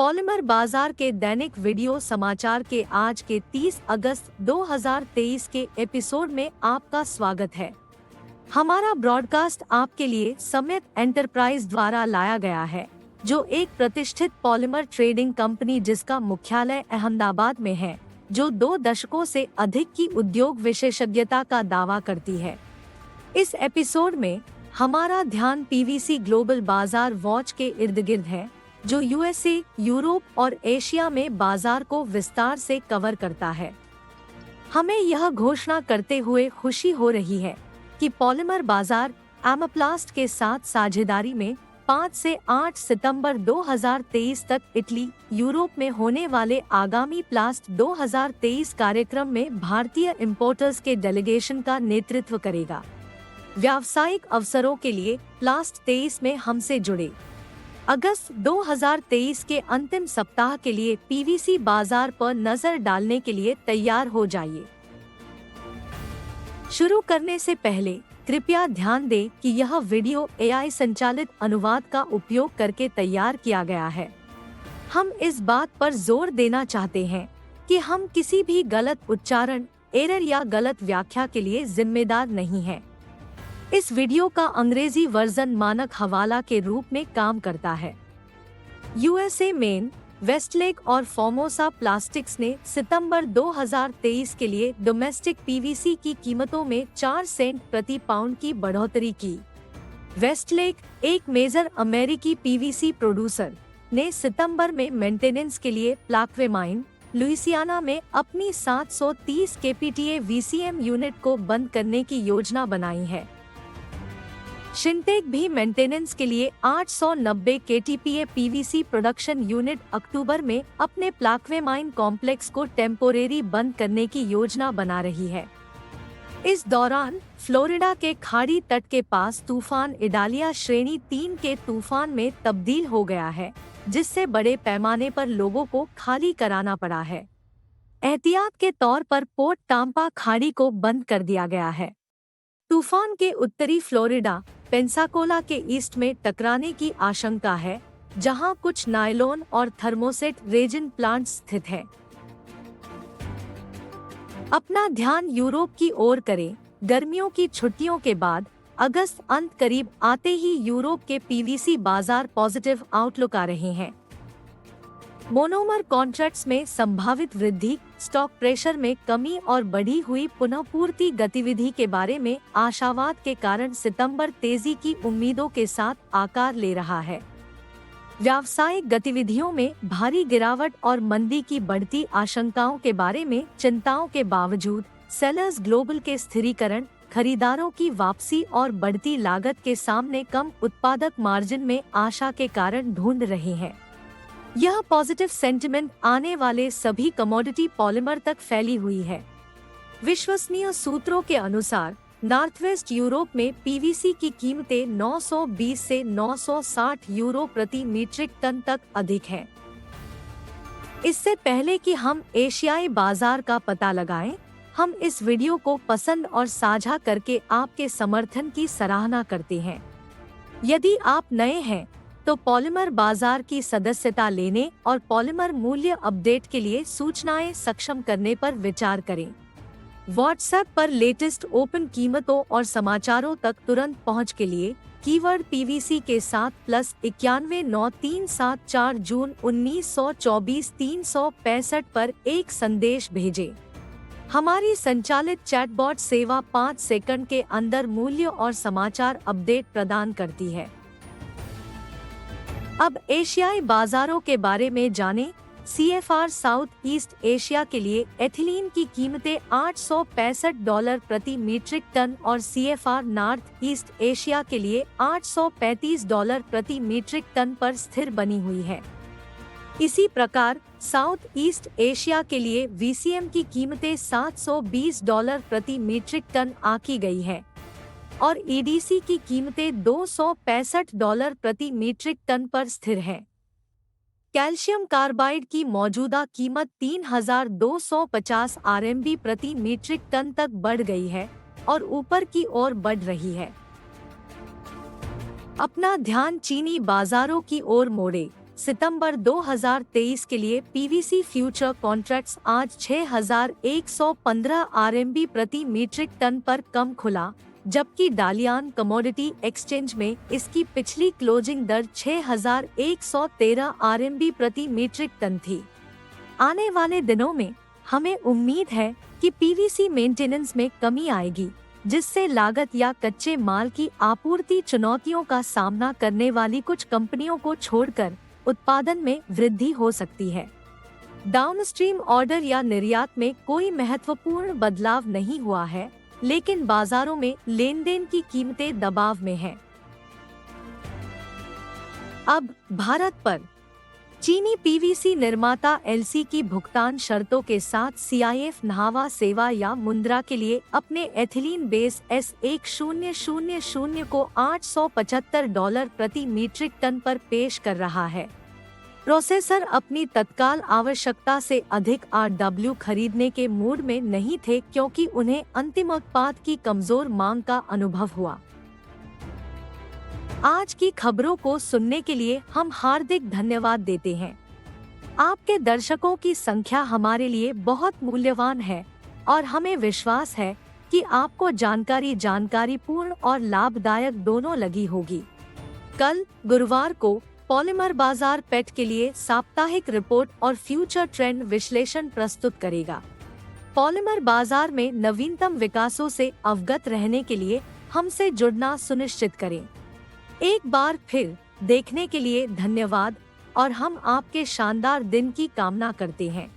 Polymer बाजार के दैनिक video समाचार के आज के 30 अगस्त 2023 के एपिसोड में आपका स्वागत है। हमारा ब्रॉडकास्ट आपके लिए समेत एंटरप्राइज द्वारा लाया गया है, जो एक प्रतिष्ठित पॉलीमर ट्रेडिंग कंपनी जिसका मुख्यालय अहमदाबाद में है, जो 2 दशकों से अधिक की उद्योग विशेषज्ञता का दावा करती है। इस एपिसोड में हमारा ध्यान पीवीसी ग्लोबल बाजार वॉच के इर्द गिर्द है, जो यूएसए, यूरोप और एशिया में बाजार को विस्तार से कवर करता है। हमें यह घोषणा करते हुए खुशी हो रही है कि पॉलीमर बाजार एमप्लास्ट के साथ साझेदारी में 5 से 8 सितंबर 2023 तक इटली, यूरोप में होने वाले आगामी प्लास्ट 2023 कार्यक्रम में भारतीय इंपोर्टर्स के डेलीगेशन का नेतृत्व करेगा। व्यावसायिक अवसरों के लिए प्लास्ट 23 में हमसे जुड़े। अगस्त 2023 के अंतिम सप्ताह के लिए पीवीसी बाजार पर नजर डालने के लिए तैयार हो जाइए। शुरू करने से पहले कृपया ध्यान दें कि यह वीडियो एआई संचालित अनुवाद का उपयोग करके तैयार किया गया है। हम इस बात पर जोर देना चाहते हैं कि हम किसी भी गलत उच्चारण, एरर या गलत व्याख्या के लिए जिम्मेदार नहीं हैं। इस वीडियो का अंग्रेजी वर्जन मानक हवाला के रूप में काम करता है। यूएसए मेन, वेस्टलेक और फॉर्मोसा प्लास्टिक्स ने सितंबर 2023 के लिए डोमेस्टिक पीवीसी की कीमतों में 4 सेंट प्रति पाउंड की बढ़ोतरी की। वेस्टलेक, एक मेजर अमेरिकी पीवीसी प्रोड्यूसर, ने सितंबर में मेंटेनेंस के लिए प्लाक्वेमाइन, लुइसियाना में अपनी 730 केपीटीए वीसीएम यूनिट को बंद करने की योजना बनाई है। शिंटेक भी मेंटेनेंस के लिए 890 केटीपीए पीवीसी प्रोडक्शन यूनिट अक्टूबर में अपने प्लाक्वेमाइन कॉम्प्लेक्स को टेम्पोरेरी बंद करने की योजना बना रही है। इस दौरान फ्लोरिडा के खाड़ी तट के पास तूफान इडालिया श्रेणी 3 के तूफान में तब्दील हो गया है, जिससे बड़े पैमाने पर लोगों को खाली कराना पड़ा है। एहतियात के तौर पर पोर्ट टाम्पा खाड़ी को बंद कर दिया गया है। तूफान के उत्तरी फ्लोरिडा, पेंसाकोला के ईस्ट में टकराने की आशंका है, जहां कुछ नायलॉन और थर्मोसेट रेजिन प्लांट स्थित हैं। अपना ध्यान यूरोप की ओर करें। गर्मियों की छुट्टियों के बाद अगस्त अंत करीब आते ही यूरोप के पीवीसी बाजार पॉजिटिव आउटलुक आ रहे हैं। मोनोमर कॉन्ट्रैक्ट्स में संभावित वृद्धि, स्टॉक प्रेशर में कमी और बढ़ी हुई पुनःपूर्ति गतिविधि के बारे में आशावाद के कारण सितंबर तेजी की उम्मीदों के साथ आकार ले रहा है। व्यावसायिक गतिविधियों में भारी गिरावट और मंदी की बढ़ती आशंकाओं के बारे में चिंताओं के बावजूद सेलर्स ग्लोबल के स्थिरीकरण, खरीदारों की वापसी और बढ़ती लागत के सामने कम उत्पादक मार्जिन में आशा के कारण ढूंढ रहे हैं। यह पॉजिटिव सेंटिमेंट आने वाले सभी कमोडिटी पॉलीमर तक फैली हुई है। विश्वसनीय सूत्रों के अनुसार नॉर्थवेस्ट यूरोप में पीवीसी की कीमतें 920 से 960 यूरो प्रति मीट्रिक टन तक अधिक हैं। इससे पहले कि हम एशियाई बाजार का पता लगाएं, हम इस वीडियो को पसंद और साझा करके आपके समर्थन की सराहना करते हैं। यदि आप नए हैं तो पॉलीमर बाजार की सदस्यता लेने और पॉलीमर मूल्य अपडेट के लिए सूचनाएं सक्षम करने पर विचार करें। व्हाट्सएप पर लेटेस्ट ओपन कीमतों और समाचारों तक तुरंत पहुंच के लिए कीवर्ड पीवीसी के साथ +91 9374 जून 1924 365 पर एक संदेश भेजें। हमारी संचालित चैटबॉट सेवा 5 सेकंड के अंदर मूल्य और समाचार अपडेट प्रदान करती है। अब एशियाई बाजारों के बारे में जानें। सीएफआर साउथ ईस्ट एशिया के लिए एथिलीन की कीमतें $865 प्रति मीट्रिक टन और सीएफआर नॉर्थ ईस्ट एशिया के लिए $835 प्रति मीट्रिक टन पर स्थिर बनी हुई है। इसी प्रकार साउथ ईस्ट एशिया के लिए वीसीएम की कीमतें $720 प्रति मीट्रिक टन आकी गई है और ईडीसी की कीमतें $265 प्रति मीट्रिक टन पर स्थिर हैं। कैल्शियम कार्बाइड की मौजूदा कीमत 3250 आरएमबी प्रति मीट्रिक टन तक बढ़ गई है और ऊपर की ओर बढ़ रही है। अपना ध्यान चीनी बाजारों की ओर मोड़े। सितंबर 2023 के लिए पीवीसी फ्यूचर कॉन्ट्रैक्ट्स आज 6,115 आरएमबी प्रति मीट्रिक टन पर कम खुला, जबकि डालियान कमोडिटी एक्सचेंज में इसकी पिछली क्लोजिंग दर 6,113 आरएमबी प्रति मीट्रिक टन थी। आने वाले दिनों में हमें उम्मीद है कि पीवीसी मेंटेनेंस में कमी आएगी, जिससे लागत या कच्चे माल की आपूर्ति चुनौतियों का सामना करने वाली कुछ कंपनियों को छोड़कर उत्पादन में वृद्धि हो सकती है। डाउनस्ट्रीम ऑर्डर या निर्यात में कोई महत्वपूर्ण बदलाव नहीं हुआ है, लेकिन बाजारों में लेनदेन की कीमतें दबाव में हैं। अब भारत पर चीनी पीवीसी निर्माता एलसी की भुगतान शर्तों के साथ सीआईएफ न्हावा सेवा या मुंद्रा के लिए अपने एथिलीन बेस S1000 को $875 प्रति मीट्रिक टन पर पेश कर रहा है। प्रोसेसर अपनी तत्काल आवश्यकता से अधिक RW खरीदने के मूड में नहीं थे, क्योंकि उन्हें अंतिम उत्पाद की कमजोर मांग का अनुभव हुआ। आज की खबरों को सुनने के लिए हम हार्दिक धन्यवाद देते हैं। आपके दर्शकों की संख्या हमारे लिए बहुत मूल्यवान है और हमें विश्वास है कि आपको जानकारी पूर्ण और लाभदायक दोनों लगी होगी। कल गुरुवार को पॉलीमर बाजार पेट के लिए साप्ताहिक रिपोर्ट और फ्यूचर ट्रेंड विश्लेषण प्रस्तुत करेगा। पॉलीमर बाजार में नवीनतम विकासों से अवगत रहने के लिए हमसे जुड़ना सुनिश्चित करें। एक बार फिर देखने के लिए धन्यवाद और हम आपके शानदार दिन की कामना करते हैं।